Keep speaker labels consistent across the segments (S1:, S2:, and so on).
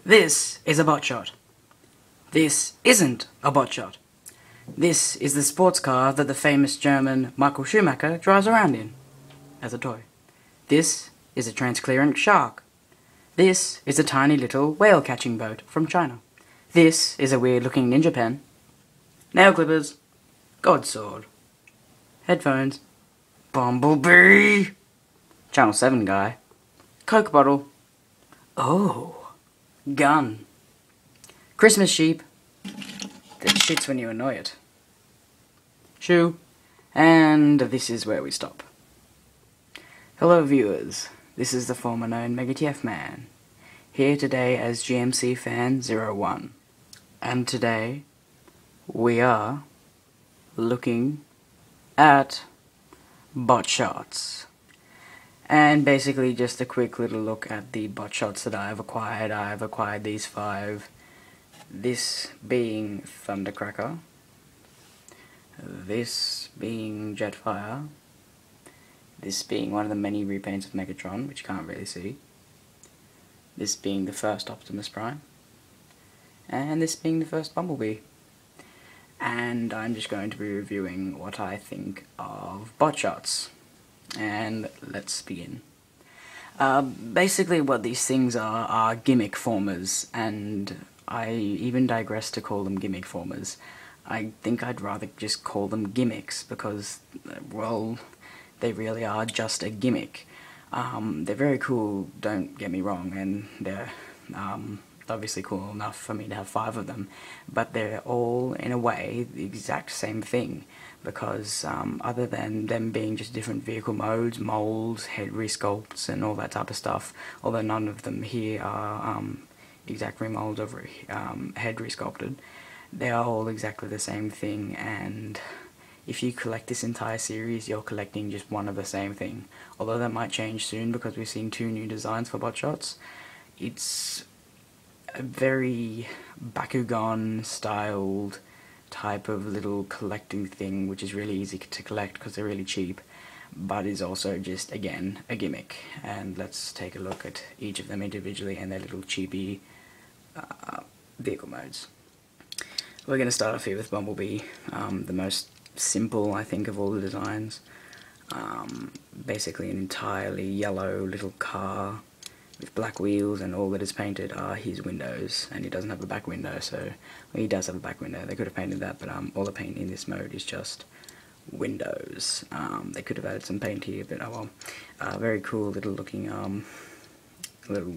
S1: This is a bot shot. This isn't a bot shot. This is the sports car that the famous German Michael Schumacher drives around in, as a toy. This is a transclearant shark. This is a tiny little whale catching boat from China. This is a weird looking ninja pen. Nail clippers. God sword. Headphones. Bumblebee. Channel 7 guy. Coke bottle. Oh. Gun. Christmas sheep. That shits when you annoy it. Shoe. And this is where we stop. Hello viewers, this is the former known Megatron man, here today as GMC Fan 01. And today, we are looking at bot shots. And basically just a quick little look at the bot shots that I've acquired. I've acquired these 5. This being Thundercracker. This being Jetfire. This being one of the many repaints of Megatron, which you can't really see. This being the first Optimus Prime. And this being the first Bumblebee. And I'm just going to be reviewing what I think of bot shots. And let's begin. Basically what these things are gimmick formers, and I even digress to call them gimmick formers. I think I'd rather just call them gimmicks because, well, they really are just a gimmick. They're very cool, don't get me wrong, and they're obviously cool enough for me to have 5 of them, but they're all, in a way, the exact same thing, because other than them being just different vehicle modes, molds, head resculpts, and all that type of stuff, although none of them here are exact remolds of head resculpted, they are all exactly the same thing, and if you collect this entire series, you're collecting just one of the same thing. Although that might change soon because we've seen 2 new designs for bot shots. It's a very Bakugan styled type of little collecting thing, which is really easy to collect because they're really cheap, but is also just, again, a gimmick. And let's take a look at each of them individually and their little cheapy vehicle modes. We're going to start off here with Bumblebee, the most simple, I think, of all the designs. Basically an entirely yellow little car with black wheels, and all that is painted are his windows, and he doesn't have a back window, so, well, he does have a back window. They could have painted that, but all the paint in this mode is just windows. They could have added some paint here, but oh well. Very cool little looking, little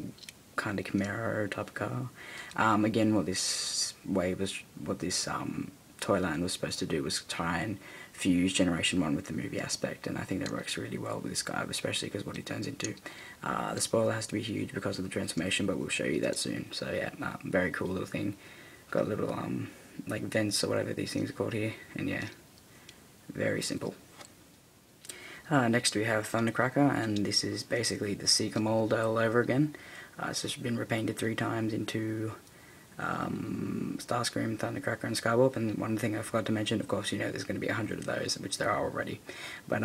S1: kind of Camaro type of car. Again, what this Toyland was supposed to do was try and fuse Generation 1 with the movie aspect, and I think that works really well with this guy, especially because what he turns into. The spoiler has to be huge because of the transformation, but we'll show you that soon. So yeah, very cool little thing. Got a little like vents or whatever these things are called here, and yeah, very simple. Next we have Thundercracker, and this is basically the Seeker mold all over again. So it's been repainted 3 times into Starscream, Thundercracker, and Skywarp, and one thing I forgot to mention, of course, you know there's going to be 100 of those, which there are already, but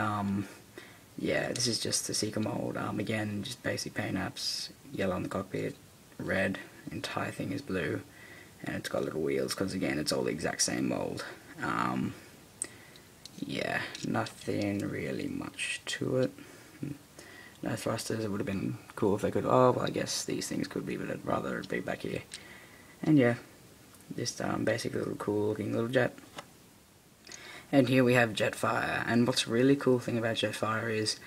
S1: yeah, this is just the Seeker mold. Again, just basic paint apps, yellow on the cockpit, red, entire thing is blue, and it's got little wheels, because again, it's all the exact same mold. Yeah, nothing really much to it. No thrusters. It would have been cool if they could, oh, well, I guess these things could be, but I'd rather it be back here. And yeah, just basically a little cool looking little jet. And here we have Jetfire, and what's a really cool thing about Jetfire is,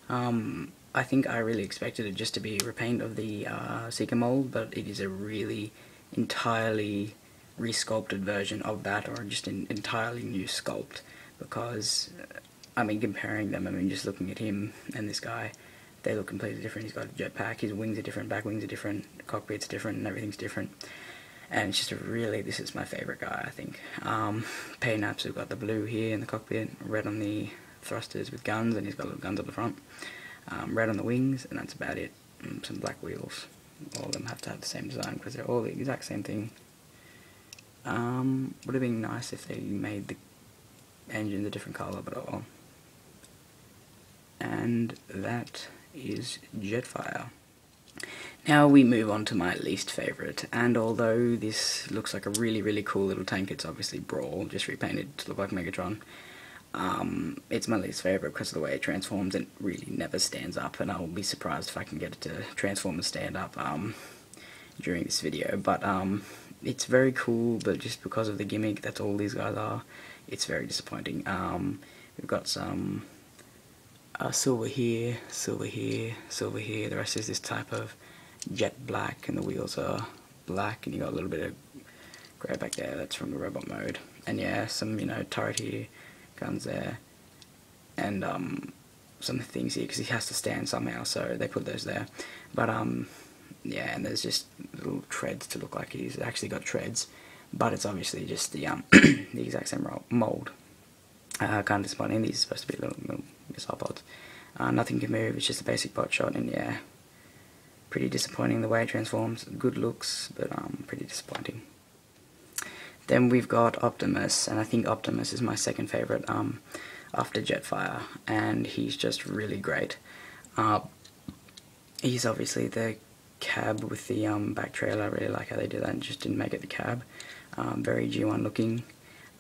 S1: I think I really expected it just to be a repaint of the Seeker mold, but it is a really entirely resculpted version of that, or just an entirely new sculpt, because, I mean, comparing them, I mean, just looking at him and this guy, they look completely different. He's got a jetpack, his wings are different, back wings are different, cockpit's different, and everything's different. And it's just a really, this is my favourite guy, I think. Paint apps, we've got the blue here in the cockpit, red on the thrusters with guns, and he's got little guns up the front. Red on the wings, and that's about it. Some black wheels. All of them have to have the same design because they're all the exact same thing. Would have been nice if they made the engines a different colour, but oh well. And that is Jetfire. Now we move on to my least favourite, and although this looks like a really cool little tank, it's obviously Brawl, just repainted to look like Megatron. It's my least favourite because of the way it transforms. It really never stands up, and I'll be surprised if I can get it to transform and stand up during this video. But it's very cool, but just because of the gimmick, that's all these guys are, it's very disappointing. We've got some silver here, silver here, silver here. The rest is this type of jet black, and the wheels are black, and you got a little bit of grey back there. That's from the robot mode. And yeah, some, you know, turret here, guns there, and some things here because he has to stand somehow, so they put those there. But yeah, and there's just little treads to look like he's actually got treads, but it's obviously just the the exact same mold. Kind of disappointing. These are supposed to be little missile pods. Nothing can move. It's just a basic bot shot, and yeah, pretty disappointing the way it transforms. Good looks, but pretty disappointing. Then we've got Optimus, and I think Optimus is my second favourite after Jetfire, and he's just really great. He's obviously the cab with the back trailer. I really like how they did that and just didn't make it the cab. Very G1 looking.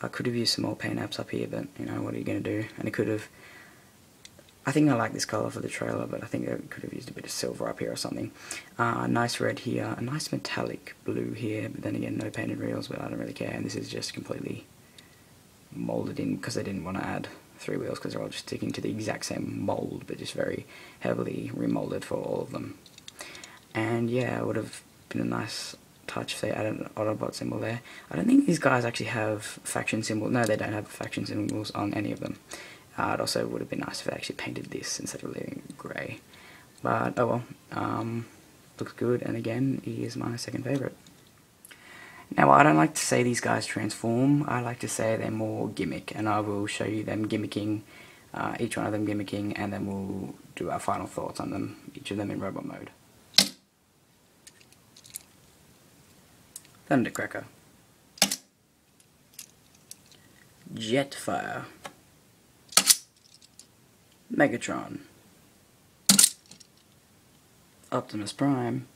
S1: I could have used some more paint apps up here, but you know, what are you going to do? And it could have... I think I like this colour for the trailer, but I think I could have used a bit of silver up here or something. Nice red here, a nice metallic blue here, but then again no painted reels, but I don't really care. And this is just completely moulded in because they didn't want to add 3 wheels because they're all just sticking to the exact same mould, but just very heavily remoulded for all of them. And yeah, it would have been a nice touch if they added an Autobot symbol there. I don't think these guys actually have faction symbols. No, they don't have faction symbols on any of them. It also would have been nice if they actually painted this instead of leaving it grey. But oh well, looks good, and again, he is my second favourite. Now, I don't like to say these guys transform, I like to say they're more gimmick, and I will show you them gimmicking, each one of them gimmicking, and then we'll do our final thoughts on them, each of them in robot mode. Thundercracker, Jetfire, Megatron, Optimus Prime,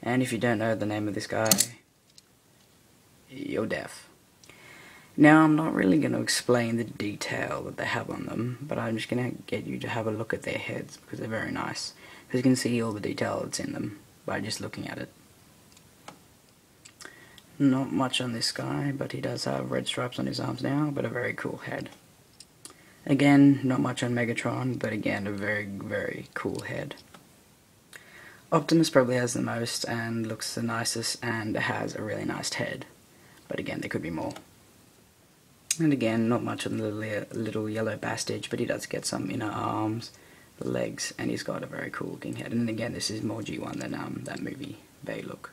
S1: and if you don't know the name of this guy, you're deaf. Now, I'm not really going to explain the detail that they have on them, but I'm just going to get you to have a look at their heads because they're very nice. Because you can see all the detail that's in them by just looking at it. Not much on this guy, but he does have red stripes on his arms now, but a very cool head. Again, not much on Megatron, but again, a very cool head. Optimus probably has the most and looks the nicest and has a really nice head. But again, there could be more. And again, not much on the little yellow Bastage, but he does get some inner arms, the legs, and he's got a very cool looking head. And again, this is more G1 than that movie Bay look.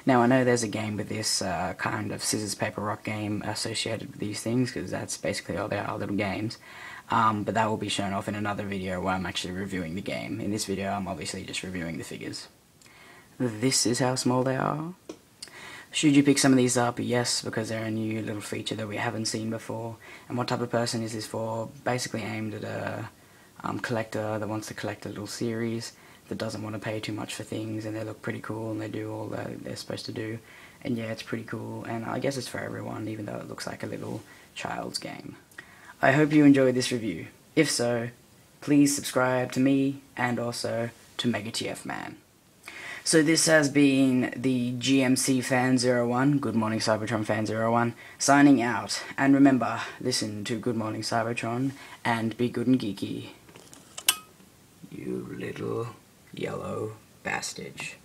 S1: Now, I know there's a game with this kind of scissors, paper, rock game associated with these things, because that's basically all they are, little games. But that will be shown off in another video where I'm actually reviewing the game. In this video, I'm obviously just reviewing the figures. This is how small they are. Should you pick some of these up? Yes, because they're a new little feature that we haven't seen before. And what type of person is this for? Basically aimed at a collector that wants to collect a little series, that doesn't want to pay too much for things, and they look pretty cool and they do all that they're supposed to do. And yeah, it's pretty cool, and I guess it's for everyone, even though it looks like a little child's game. I hope you enjoyed this review. If so, please subscribe to me and also to MegaTF Man. So this has been the GMC Fan 01, Good Morning Cybertron Fan 01, signing out. And remember, listen to Good Morning Cybertron and be good and geeky. You little yellow Bastage.